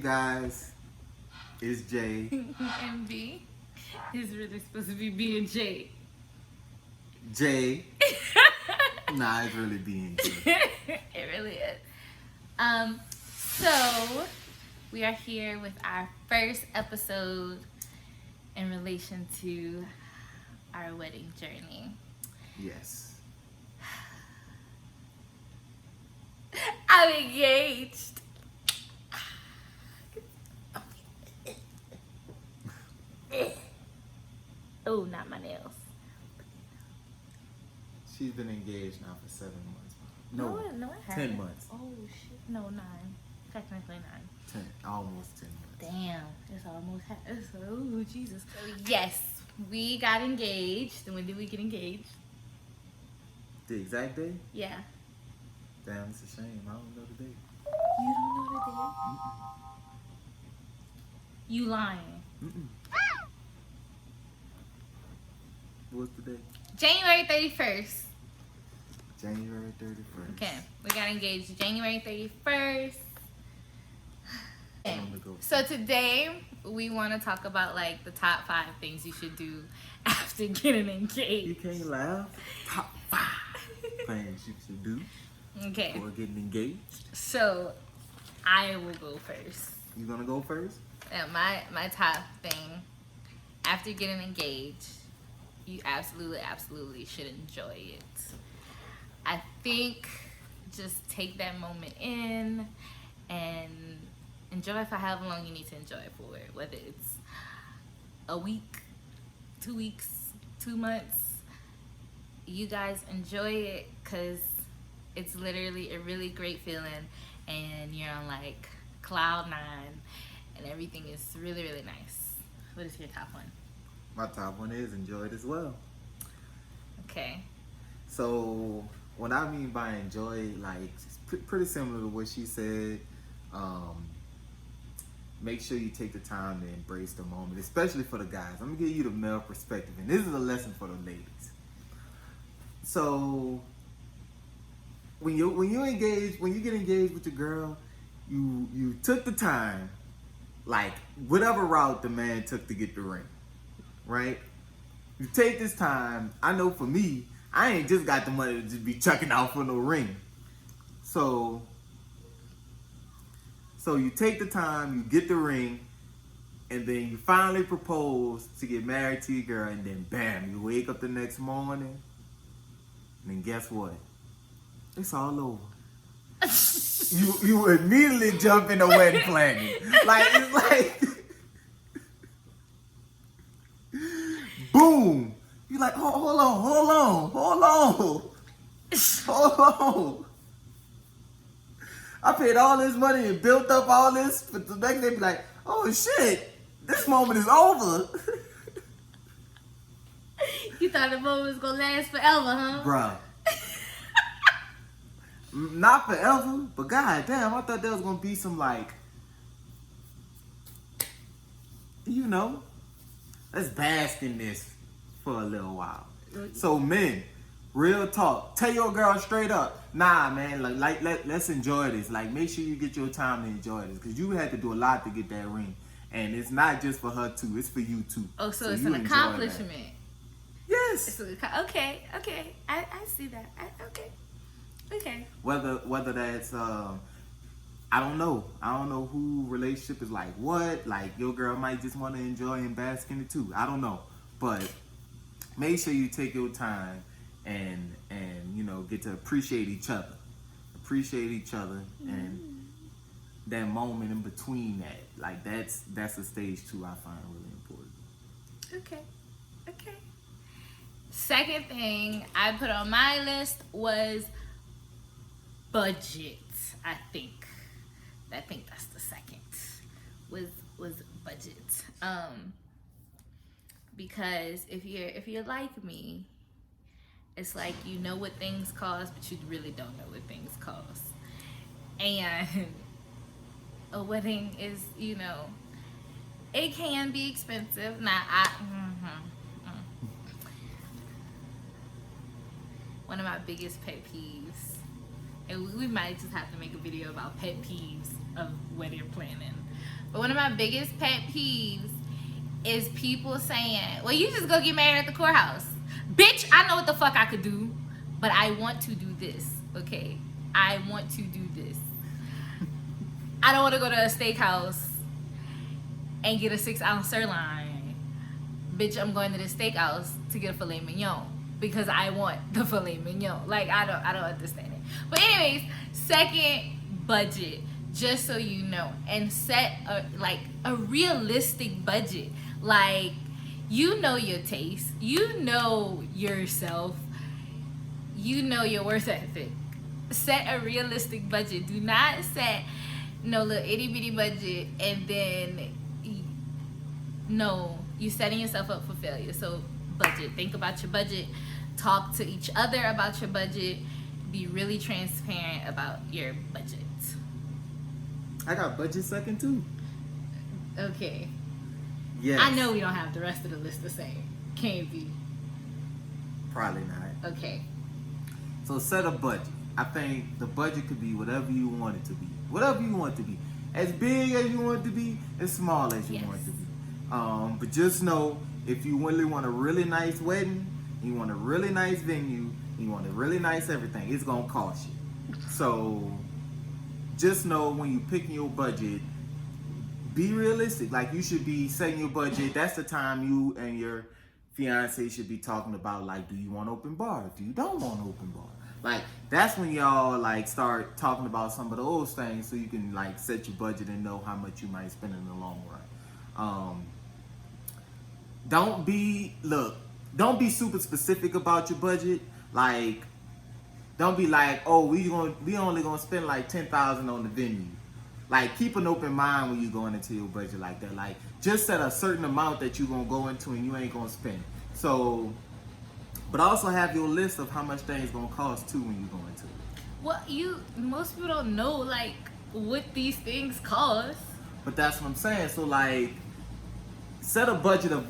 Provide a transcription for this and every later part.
guys, it's Jay. And B is really supposed to be B and J. Jay. Nah, it's really B and J. It really is. So we are here with our first episode in relation to our wedding journey. Yes. I'm engaged. Oh, not my nails. She's been engaged now for 7 months. No, it 10 hasn't. months. Oh shit, no, 9. Technically 9. Almost 10 months. Damn, it's almost oh Jesus. So yes, we got engaged. When did we get engaged? The exact day? Yeah. Damn, it's a shame. I don't know the date. You don't know the day? You lying. What's the date? January 31st. January 31st. Okay, we got engaged January 31st. Okay. So today we want to talk about like the top 5 things you should do after getting engaged. You can't laugh. Top 5 things you should do Okay. before getting engaged. So I will go first. You gonna go first? My top thing after getting engaged, you absolutely should enjoy it. I think just take that moment in and enjoy it for however long you need to enjoy it for. Whether it's a week, 2 weeks, 2 months, you guys enjoy it because it's literally a really great feeling and you're on like cloud 9 and everything is really nice. What is your top one? My top one is enjoy it as well. Okay. So what I mean by enjoy it, like it's pretty similar to what she said. Make sure you take the time to embrace the moment, especially for the guys. I'm gonna give you the male perspective, and this is a lesson for the ladies. So when you get engaged with your girl, you took the time, like whatever route the man took to get the ring, right? You take this time. I know for me, I ain't just got the money to just be chucking out for no ring. So you take the time, you get the ring, and then you finally propose to get married to your girl, and then bam, you wake up the next morning, and then guess what? It's all over. You immediately jump into wedding planning. Like, it's like, boom. You're like, oh, hold on. I paid all this money and built up all this for the next day be like, oh shit, this moment is over. You thought the moment was gonna last forever, huh? Bruh. Not forever, but god damn, I thought there was gonna be some like, let's bask in this for a little while. So men, real talk, tell your girl straight up, nah man, let's enjoy this. Like make sure you get your time to enjoy this, because you had to do a lot to get that ring, and it's not just for her too, it's for you too. Oh, so it's an accomplishment. Yes. Okay. I see that. Okay. Whether that's I don't know who relationship is like what. Like your girl might just want to enjoy and bask in it too. I don't know, but make sure you take your time and get to appreciate each other, and that moment in between that, like that's a stage 2 I find really important. Okay. Second thing I put on my list was budget. I think that's the second was budget. Because if you're like me, it's like you know what things cost, but you really don't know what things cost. And a wedding is, it can be expensive. Now, one of my biggest pet peeves, and we might just have to make a video about pet peeves of wedding planning. But one of my biggest pet peeves is people saying, well, you just go get married at the courthouse. Bitch, I know what the fuck I could do, but I want to do this, okay? I want to do this. I don't want to go to a steakhouse and get a 6-ounce sirloin. Bitch, I'm going to the steakhouse to get a filet mignon because I want the filet mignon. Like, I don't understand it. But anyways, second, budget. Just so you know, and set a realistic budget. Like, you know your taste, you know yourself, you know your worth ethic. Set a realistic budget. Do not set no little itty bitty budget and then no, you're setting yourself up for failure. So budget. Think about your budget. Talk to each other about your budget. Be really transparent about your budget. I got budget second too. Okay. Yes. I know we don't have the rest of the list the same. Can't be. Probably not. Okay. So set a budget. I think the budget could be whatever you want it to be. Whatever you want it to be. As big as you want it to be, as small as you want it to be. But just know, if you really want a really nice wedding, you want a really nice venue, you want a really nice everything, it's gonna cost you. So just know when you picking your budget, be realistic. Like, you should be setting your budget. That's the time you and your fiance should be talking about, like, do you want open bar? Do you don't want open bar? Like, that's when y'all like start talking about some of those things, so you can like set your budget and know how much you might spend in the long run. Don't be super specific about your budget. Like, don't be like, oh, we only gonna spend like $10,000 on the venue. Like, keep an open mind when you're going into your budget like that. Like, just set a certain amount that you're gonna go into and you ain't gonna spend. So, but also have your list of how much things gonna cost too when you go into it. Well, most people don't know like what these things cost. But that's what I'm saying. So like, set a budget of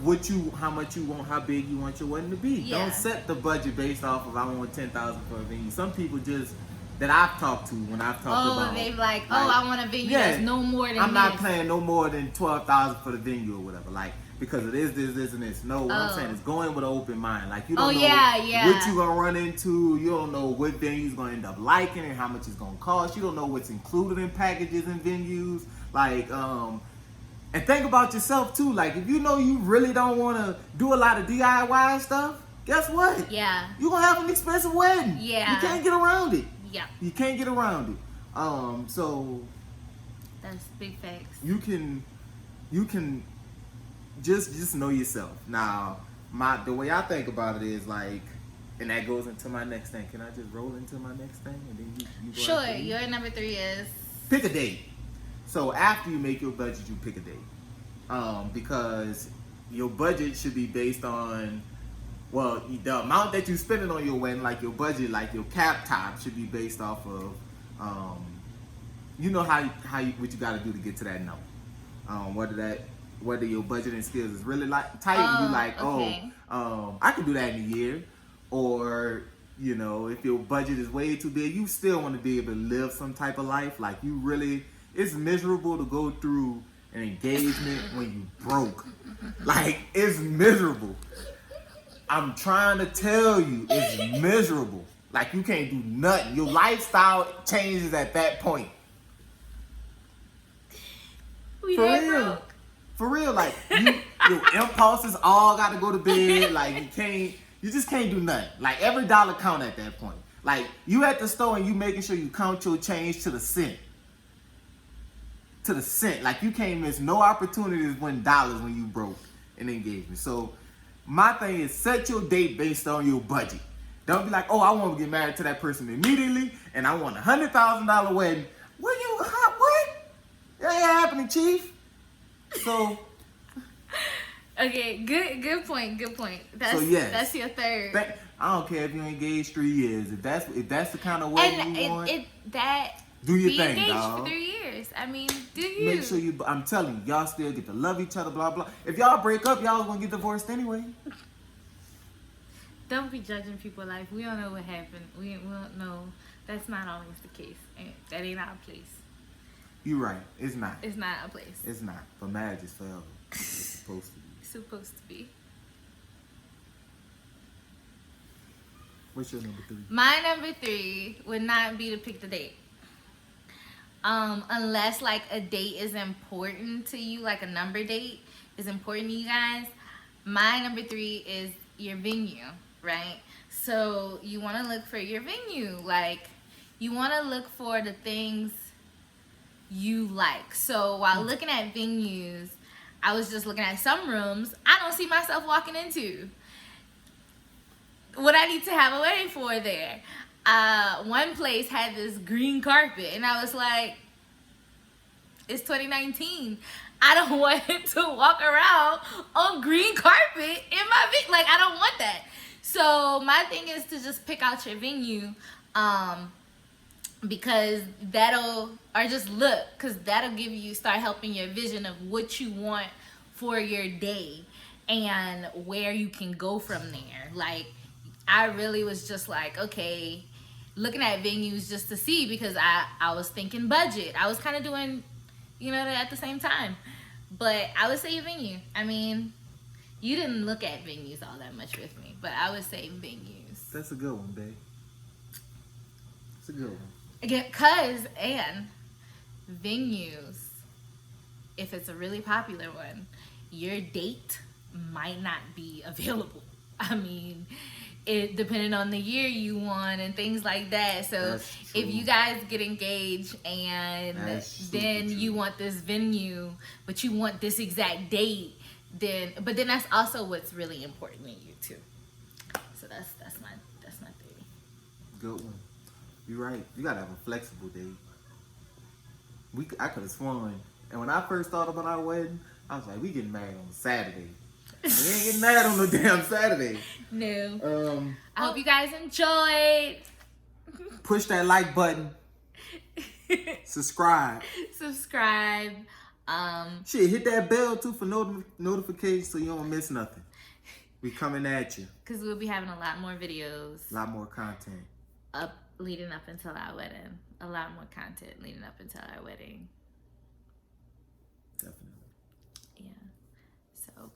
how much you want, how big you want your wedding to be. Yeah. Don't set the budget based off of I want $10,000 for a venue. Some people just that I've talked to when I've talked about. Oh, they're like, I want a venue that's no more than I'm not this. paying no more than $12,000 for the venue or whatever. Like, because it is this, and this. No, what I'm saying is going with an open mind. Like, you don't know what you're gonna run into. You don't know what venue's gonna end up liking and how much it's gonna cost. You don't know what's included in packages and venues. Like, and think about yourself too. Like, if you know you really don't want to do a lot of DIY stuff, guess what? Yeah. You're gonna have an expensive wedding. Yeah. You can't get around it. Yeah. You can't get around it. So that's big facts. you can just know yourself. Now, the way I think about it is like, and that goes into my next thing. Can I just roll into my next thing and then you go? Sure. Your number 3 is pick a date. So after you make your budget, you pick a date. Because your budget should be based on, well, the amount that you're spending on your wedding, like your budget, like your cap top should be based off of, you know what you got to do to get to that number. Whether your budgeting skills is really like tight, and you like, okay. I can do that in a year, or you know, if your budget is way too big, you still want to be able to live some type of life. Like, you really, it's miserable to go through an engagement when you broke. Like, it's miserable. I'm trying to tell you, it's miserable. Like, you can't do nothing. Your lifestyle changes at that point. For real, like, your impulses all got to go to bed. Like, you just can't do nothing. Like, every dollar count at that point. Like, you at the store and you making sure you count your change to the cent. To the cent. Like, you can't miss no opportunities to win dollars when you broke an engagement. So, my thing is, set your date based on your budget. Don't be like, oh, I want to get married to that person immediately, and I want $100,000 wedding. What? That ain't happening, Chief. So. Okay, good point. That's your third. I don't care if you engaged 3 years. If that's the kind of wedding you want, do your thing, engaged dog. For 3 years. I mean, do you? Make sure I'm telling you, y'all still get to love each other, blah, blah. If y'all break up, y'all gonna get divorced anyway. Don't be judging people's life. We don't know what happened. We don't know. That's not always the case. And that ain't our place. You're right. It's not. It's not a place. It's not. But marriage is forever. It's supposed to be. It's supposed to be. What's your number 3? My number 3 would not be to pick the date. Unless like a date is important to you, like a number date is important to you guys. My number 3 is your venue, right? So you want to look for your venue. Like, you want to look for the things you like. So while looking at venues, I was just looking at some rooms I don't see myself walking into. What I need to have a wedding for there. One place had this green carpet, and I was like, it's 2019. I don't want to walk around on green carpet in my venue. Like, I don't want that. So my thing is to just pick out your venue, because that'll give you, start helping your vision of what you want for your day and where you can go from there. Like, I really was just like, okay, looking at venues just to see, because I was thinking budget. I was kind of doing, that at the same time. But I would say venue. I mean, you didn't look at venues all that much with me, but I would say venues. That's a good one, babe. It's a good one. Again, venues, if it's a really popular one, your date might not be available. I mean, it depending on the year you want and things like that. So if you guys get engaged and then you want this venue, but you want this exact date, then that's also what's really important to you too. So that's my theory. Good one. You're right. You gotta have a flexible date. I could have sworn, and when I first thought about our wedding, I was like, we getting married on Saturday. We ain't getting married on no damn Saturday. No. I hope you guys enjoyed. Push that like button. Subscribe. Shit, hit that bell too for notifications so you don't miss nothing. We coming at you. Because we'll be having a lot more videos. A lot more content. Leading up until our wedding. A lot more content leading up until our wedding. Definitely. Yeah. So,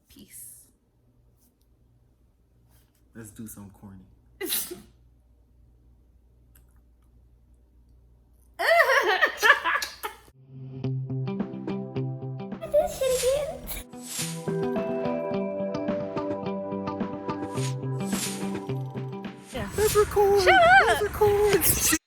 peace. Let's do something corny. This shit again. Let's record. Shut up. Let's record.